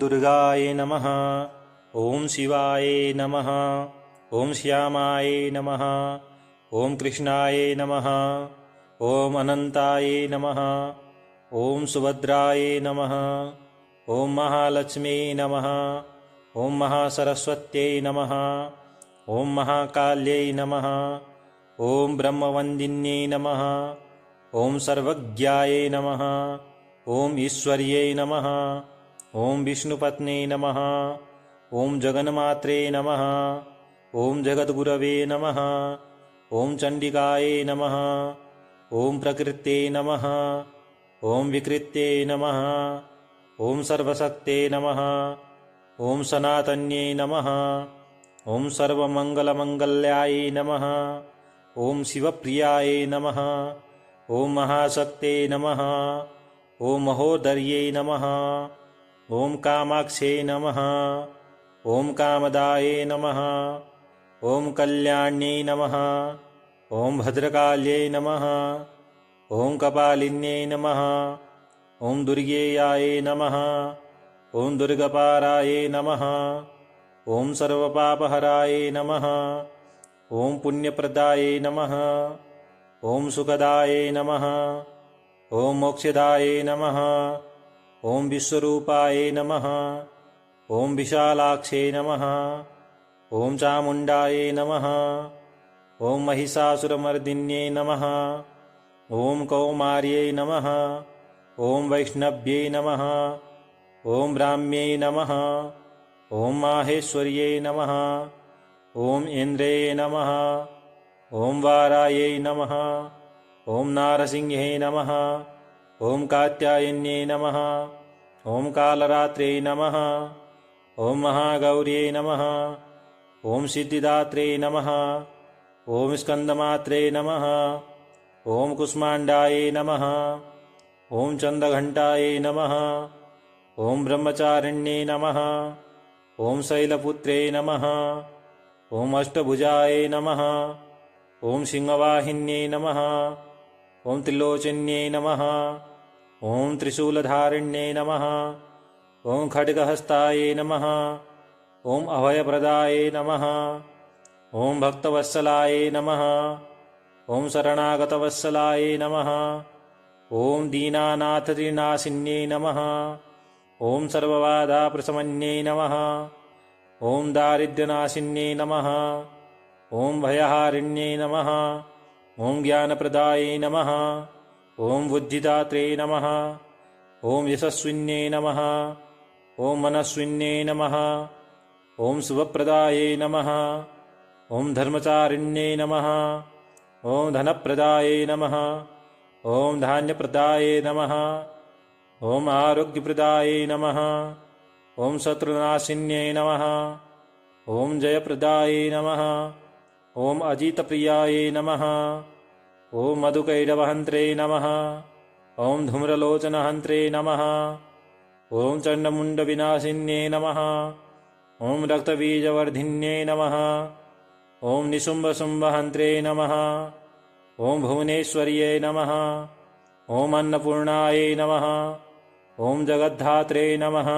दुर्गाय नमः। ॐ शिवाय नमः। ॐ श्यामाय नमः। ॐ कृष्णाय नमः। ॐ अनन्ताय नमः। ॐ सुभद्राय नमः। ॐ महालक्ष्मी नमः। ॐ महासरस्वत्यै नमः। ॐ महाकाल्यै नमः। ॐ ब्रह्मवन्दिन्यै नमः। ॐ सर्वज्ञाय नमः। ॐ ईश्वर्यै नमः। ॐ विष्णुपत्न्यै नमः। ॐ जगन्मात्रे नमः। ॐ जगद्गुरवे नमः। ॐ चण्डिकायै नमः। ॐ प्रकृत्यै नमः। ॐ विकृत्यै नमः। ॐ सर्वशक्त्यै नमः। ॐ सनातन्यै नमः। ॐ सर्वमङ्गलमङ्गल्यायै नमः। ॐ शिवप्रियायै नमः। ॐ महाशक्त्यै नमः। ॐ महोदर्यै नमः। ॐ कामाक्ष्यै नमः। ॐ कामदायै नमः। ॐ कल्याण्यै नमः। ॐ भद्रकाल्यै नमः। ॐ कपालिन्यै नमः। ॐ दुर्गेयायै नमः। ॐ दुर्गपारायै नमः। ॐ सर्वपापहरायै नमः। ॐ पुण्यप्रदायै नमः। ॐ सुखदायै नमः। ॐ मोक्षदायै नमः। ॐ विश्वरूपायै नमः। ॐ विशालाक्षै नमः। ॐ चामुण्डायै नमः। ॐ महिषासुरमर्दिन्यै नमः। ॐ कौमार्यै नमः। ॐ वैष्णव्यै नमः। ॐ ब्राह्म्यै नमः। ॐ माहेश्वर्यै नमः। ॐ इन्द्रै नमः। ॐ वारायै नमः। ॐ नारसिंह्यै नमः। ॐ कात्यायन्यै नमः। ॐ कालरात्र्यै नमः। ॐ महागौर्यै नमः। ॐ सिद्धिदात्रे नमः। ॐ स्कन्दमात्रे नमः। ॐ कुष्माण्डायै नमः। ॐ चन्द्रघण्टायै नमः। ॐ ब्रह्मचारिण्यै नमः। ॐ शैलपुत्रे नमः। ॐ अष्टभुजायै नमः। ॐ सिंहवाहिन्यै नमः। ॐ त्रिलोचन्यै नमः। ॐ त्रिशूलधारिण्यै नमः। ॐ खड्गहस्तायै नमः। ॐ अभयप्रदायै नमः। ॐ भक्तवत्सलायै नमः। ॐ शरणागतवत्सलायै नमः। ॐ दीनानाथत्रिनाशिन्यै नमः। ॐ सर्वबाधाप्रशमन्यै नमः। ॐ दारिद्र्यनाशिन्यै नमः। ॐ भयहारिण्यै नमः। ॐ ज्ञानप्रदायै नमः। ॐ बुद्धिदात्रे नमः। ॐ यशस्विन्यै नमः। ॐ मनस्विन्यै नमः। ॐ शुभप्रदायै नमः। ॐ धर्मचारिण्यै नमः। ॐ धनप्रदायै नमः। ॐ धान्यप्रदायै नमः। ॐ आरोग्यप्रदायै नमः। ॐ शत्रुनाशिन्यै नमः। ॐ जयप्रदायै नमः। ॐ अजितप्रियायै नमः। ॐ मधुकैटभहन्त्रे नमः। ॐ धूम्रलोचनहन्त्रे नमः। ॐ चण्डमुण्डविनाशिन्यै नमः। ॐ रक्तबीजवर्धिन्यै नमः। ॐ निशुम्भशुम्भहन्त्रे नमः। ॐ भुवनेश्वर्यै नमः। ॐ अन्नपूर्णायै नमः। ॐ जगद्धात्रे नमः।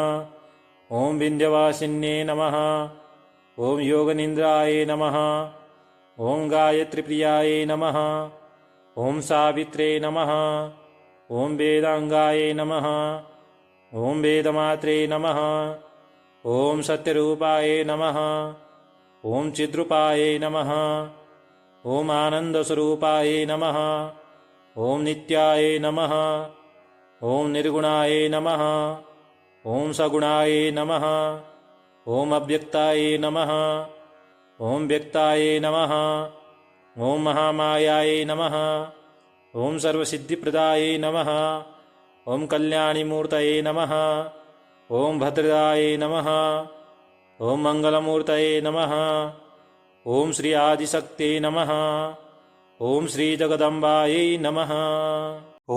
ॐ विन्ध्यवासिन्यै नमः। ॐ योगनिन्द्रायै नमः। ॐ गायत्रीप्रियायै नमः। ॐ सावित्रे नमः। ॐ वेदाङ्गायै नमः। ॐ वेदमात्रे नमः। ॐ सत्यरूपायै नमः। ॐ चिद्रूपायै नमः। ॐ आनन्दस्वरूपायै नमः। ॐ नित्यायै नमः। ॐ निर्गुणायै नमः। ॐ सगुणायै नमः। ॐ अव्यक्तायै नमः। ॐ व्यक्तायै नमः। ॐ महामायायै नमः। ॐ सर्वसिद्धिप्रदायै नमः। ॐ कल्याणीमूर्तये नमः। ॐ भद्रदायै नमः। ॐ मङ्गलमूर्तये नमः। ॐ श्री आदिशक्त्यै नमः। ॐ श्री जगदम्बायै नमः।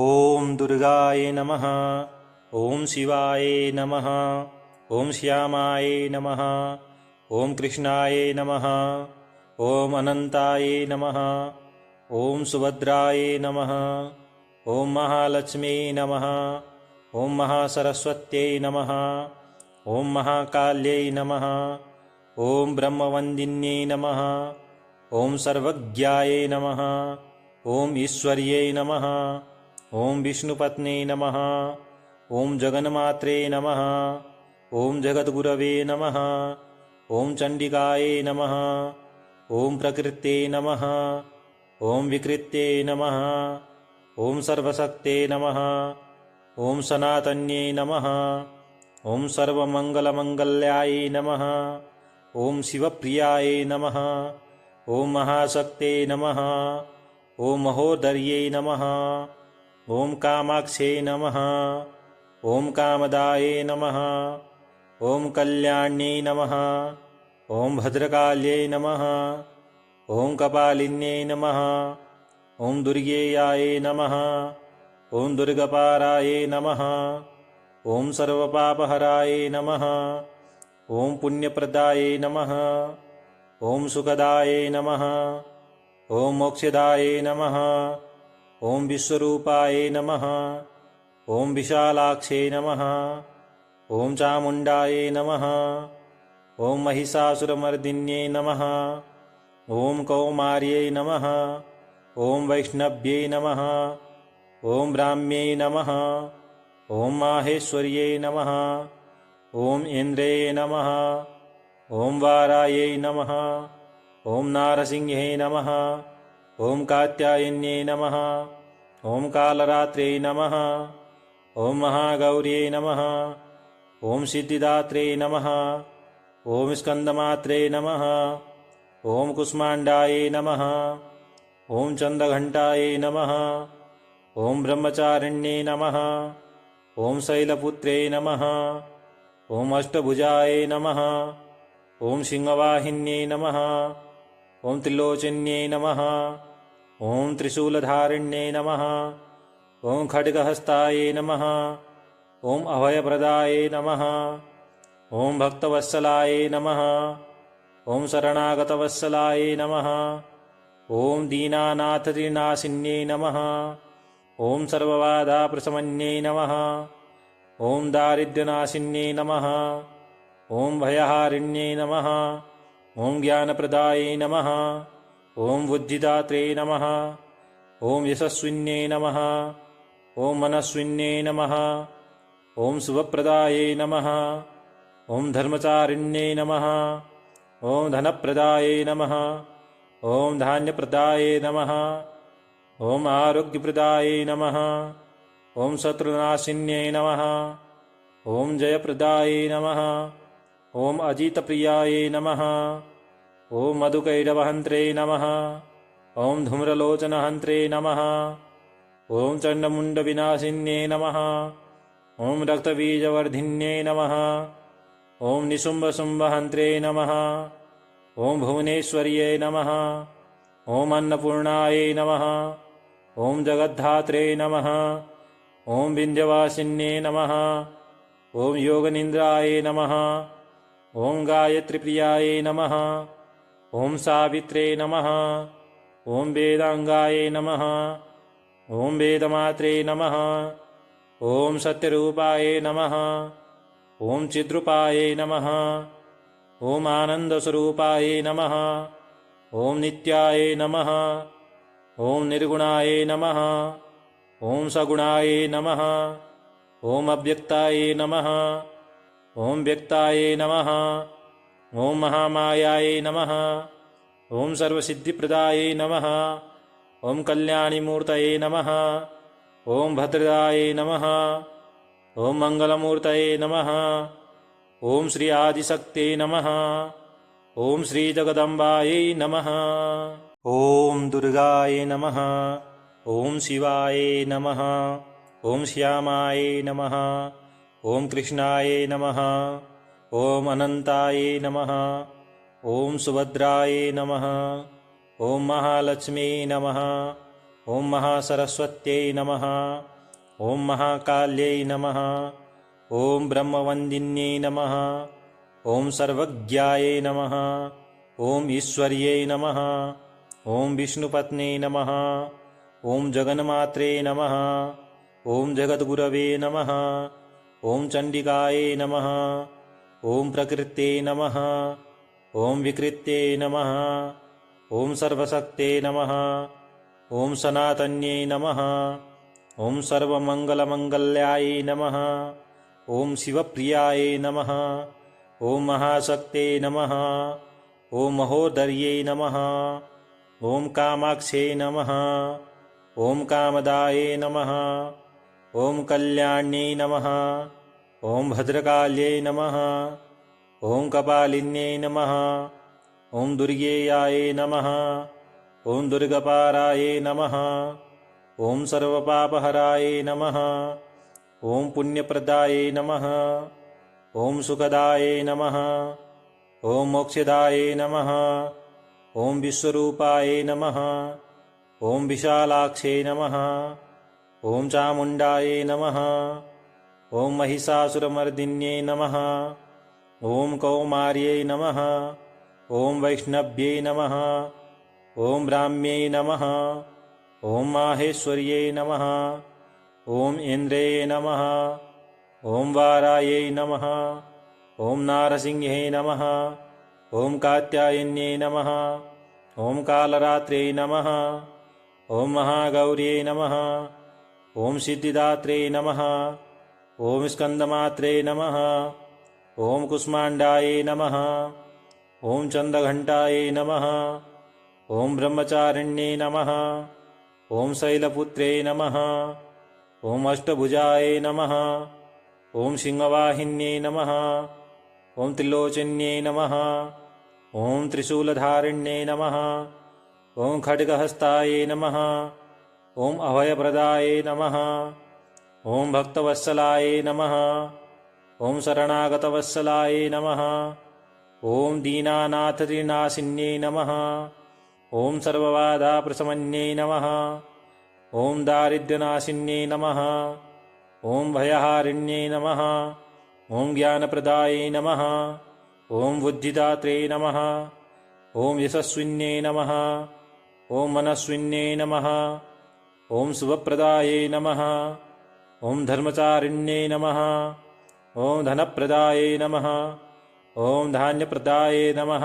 ॐ दुर्गाय नमः। ॐ शिवाय नमः। ॐ श्यामाय नमः। ॐ कृष्णाय नमः। ॐ अनन्ताय नमः। ॐ सुभद्राय नमः। ॐ महालक्ष्मी नमः। ॐ महासरस्वत्यै नमः। ॐ महाकाल्यै नमः। ॐ ब्रह्मवन्दिन्यै नमः। ॐ सर्वज्ञायै नमः। ॐ ईश्वर्यै नमः। ॐ विष्णुपत्न्यै नमः। ॐ जगन्मात्रे नमः। ॐ जगद्गुरवे नमः। ॐ चण्डिकायै नमः। ॐ प्रकृत्यै नमः। ॐ विकृत्यै नमः। ॐ सर्वशक्ते नमः। ॐ सनातन्यै नमः। ॐ सर्वमङ्गलमङ्गल्यायै नमः। ॐ शिवप्रियायै नमः। ॐ महाशक्ते नमः। ॐ महोदर्यै नमः। ॐ कामाक्ष्यै नमः। ॐ कामदायै नमः। ॐ कल्याण्यै नमः। ॐ भद्रकाल्यै नमः। ॐ कपालिन्यै नमः। ॐ दुर्गेयायै नमः। ॐ दुर्गपारायै नमः। ॐ सर्वपापहरायै नमः। ॐ पुण्यप्रदायै नमः। ॐ सुखदायै नमः। ॐ मोक्षदायै नमः। ॐ विश्वरूपायै नमः। ॐ विशालाक्षै नमः। ॐ चामुण्डायै नमः। ॐ महिषासुरमर्दिन्यै नमः। ॐ कौमार्यै नमः। ॐ वैष्णव्यै नमः। ॐ ब्राह्म्यै नमः। ॐ माहेश्वर्यै नमः। ॐ इन्द्रे नमः। ॐ वारायै नमः। ॐ नारसिंहे नमः। ॐ कात्यायन्यै नमः। ॐ कालरात्रे नमः। ॐ महागौर्यै नमः। ॐ सिद्धिदात्रे नमः। ॐ स्कन्दमात्रे नमः। ॐ कुष्माण्डायै नमः। ॐ चन्द्रघण्टायै नमः। ॐ ब्रह्मचारिण्यै नमः। ॐ शैलपुत्रे नमः। ॐ अष्टभुजायै नमः। ॐ सिंहवाहिन्यै नमः। ॐ त्रिलोचन्यै नमः। ॐ त्रिशूलधारिण्यै नमः। ॐ खड्गहस्तायै नमः। ॐ अभयप्रदायै नमः। ॐ भक्तवत्सलायै नमः। ॐ शरणागतवत्सलायै नमः। ॐ दीनानाथत्रिनाशिन्यै नमः। ॐ सर्वबाधाप्रशमन्यै नमः। ॐ दारिद्र्यनाशिन्यै नमः। ॐ भयहारिण्यै नमः। ॐ ज्ञानप्रदायै नमः। ॐ बुद्धिदात्रे नमः। ॐ यशस्विन्यै नमः। ॐ मनस्विन्यै नमः। ॐ शुभप्रदायै नमः। ॐ धर्मचारिण्यै नमः। ॐ धनप्रदायै नमः। ॐ धान्यप्रदायै नमः। ॐ आरोग्यप्रदायै नमः। ॐ शत्रुनाशिन्यै नमः। ॐ जयप्रदायै नमः। ॐ अजितप्रियायै नमः। ॐ मधुकैटभहन्त्रे नमः। ॐ धूम्रलोचनहन्त्रे नमः। ॐ चण्डमुण्डविनाशिन्यै नमः। ॐ रक्तबीजवर्धिन्यै नमः। ॐ निशुम्भशुम्भहन्त्रे नमः। ॐ भुवनेश्वर्यै नमः। ॐ अन्नपूर्णायै नमः। ॐ जगद्धात्रे नमः। ॐ विन्ध्यवासिन्यै नमः। ॐ योगनिन्द्रायै नमः। ॐ गायत्रीप्रियायै नमः। ॐ सावित्रे नमः। ॐ वेदाङ्गायै नमः। ॐ वेदमात्रे नमः। ॐ सत्यरूपायै नमः। ॐ चिद्रूपायै नमः। ॐ आनन्दस्वरूपायै नमः। ॐ नित्यायै नमः। ॐ निर्गुणायै नमः। ॐ सगुणायै नमः। ॐ अव्यक्तायै नमः। ॐ व्यक्तायै नमः। ॐ महामायायै नमः। ॐ सर्वसिद्धिप्रदायै नमः। ॐ कल्याणिमूर्तये नमः। ॐ भद्रदायै नमः। ॐ मङ्गलमूर्तये नमः। ॐ श्री आदिशक्ते नमः। ॐ श्रीजगदम्बायै नमः। ॐ दुर्गायै नमः। ॐ शिवायै नमः। ॐ श्यामायै नमः। ॐ कृष्णायै नमः। ॐ अनन्तायै नमः। ॐ सुभद्रायै नमः। ॐ महालक्ष्म्यै नमः। ॐ महासरस्वत्यै नमः। ॐ महाकाल्यै नमः। ॐ ब्रह्मवन्दिन्यै नमः। ॐ सर्वज्ञायै नमः। ॐ ईश्वर्यै नमः। ॐ विष्णुपत्न्यै नमः। ॐ जगन्मात्रे नमः। ॐ जगद्गुरवे नमः। ॐ चण्डिकायै नमः। ॐ प्रकृते नमः। ॐ विकृते नमः। ॐ सर्वशक्ते नमः। ॐ सनातन्ये नमः। ॐ सर्वमङ्गलमङ्गल्यायै नमः। ॐ शिवप्रियायै नमः। ॐ महाशक्ते नमः। ॐ महोदर्यै नमः। ॐ कामाक्षे नमः। ॐ कामदाये नमः। ॐ कल्याण्यै नमः। ॐ भद्रकाल्यै नमः। ॐ कपालिन्यै नमः। ॐ दुर्गेयायै नमः। ॐ दुर्गपारायै नमः। ॐ सर्वपापहरायै नमः। ॐ पुण्यप्रदायै नमः। ॐ सुखदायै नमः। ॐ मोक्षदायै नमः। ॐ विश्वरूपायै नमः। ॐ विशालाक्षे नमः। ॐ चामुण्डायै नमः। ॐ महिषासुरमर्दिन्यै नमः। ॐ कौमार्यै नमः। ॐ वैष्णव्यै नमः। ॐ ब्राह्म्यै नमः। ॐ माहेश्वर्यै नमः। ॐ इन्द्रे नमः। ॐ वारायै नमः। ॐ नारसिंह्यै नमः। ॐ कात्यायन्यै नमः। ॐ कालरात्रे नमः। ॐ महागौर्यै नमः। ॐ सिद्धिदात्रे नमः। ॐ स्कन्दमात्रे नमः। ॐ कुष्माण्डायै नमः। ॐ चन्द्रघण्टायै नमः। ॐ ब्रह्मचारिण्यै नमः। ॐ शैलपुत्रे नमः। ॐ अष्टभुजायै नमः। ॐ सिंहवाहिन्यै नमः। ॐ त्रिलोचन्यै नमः। ॐ त्रिशूलधारिण्यै नमः। ॐ खड्गहस्तायै नमः। ॐ अभयप्रदायै नमः। ॐ भक्तवत्सलायै नमः। ॐ शरणागतवत्सलायै नमः। ॐ दीनानाथत्रिनाशिन्यै नमः। ॐ सर्वबाधाप्रशमन्यै नमः। ॐ दारिद्र्यनाशिन्यै नमः। ॐ भयहारिण्यै नमः। ॐ ज्ञानप्रदायै नमः। ॐ बुद्धिदात्रे नमः। ॐ यशस्विन्यै नमः। ॐ मनस्विन्यै नमः। ॐ शुभप्रदायै नमः। ॐ धर्मचारिण्यै नमः। ॐ धनप्रदायै नमः। ॐ धान्यप्रदायै नमः।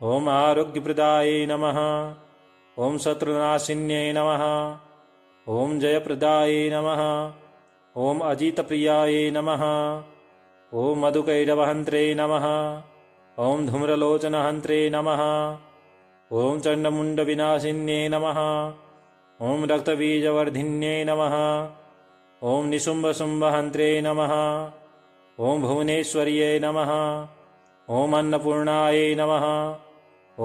ॐ आरोग्यप्रदायै नमः। ॐ शत्रुनाशिन्यै नमः। ॐ जयप्रदायै नमः। ॐ अजितप्रियायै नमः। ॐ मधुकैटभहन्त्रे नमः। ॐ धूम्रलोचनहन्त्रे नमः। ॐ चण्डमुण्डविनाशिन्यै नमः। ॐ रक्तबीजवर्धिन्यै नमः। ॐ निशुम्भशुम्भहन्त्रे नमः। ॐ भुवनेश्वर्यै नमः। ॐ अन्नपूर्णायै नमः।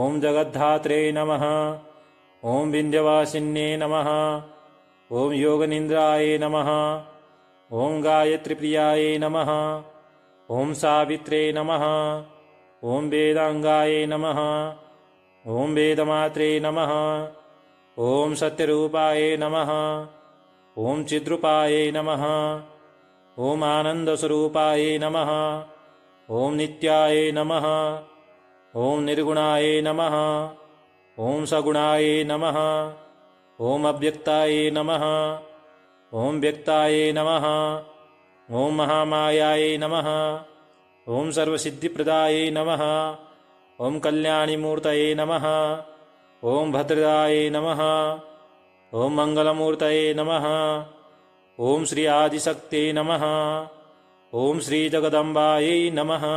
ॐ जगद्धात्रे नमः। ॐ विन्ध्यवासिन्यै नमः। ॐ योगनिन्द्रायै नमः। ॐ गायत्रीप्रियायै नमः। ॐ सावित्रे नमः। ॐ वेदाङ्गायै नमः। ॐ वेदमात्रे नमः। ॐ सत्यरूपायै नमः। ॐ चिद्रूपायै नमः। ॐ आनन्दस्वरूपायै नमः। ॐ नित्यायै नमः। ॐ निर्गुणायै नमः। ॐ सगुणायै नमः। ॐ अव्यक्तायै नमः। ॐ व्यक्तायै नमः। ॐ महामायायै नमः। ॐ सर्वसिद्धिप्रदायै नमः। ॐ कल्याणिमूर्तये नमः। ॐ भद्रदायै नमः। ॐ मङ्गलमूर्तये नमः। ॐ श्री आदिशक्ते नमः। ॐ श्री जगदम्बायै नमः।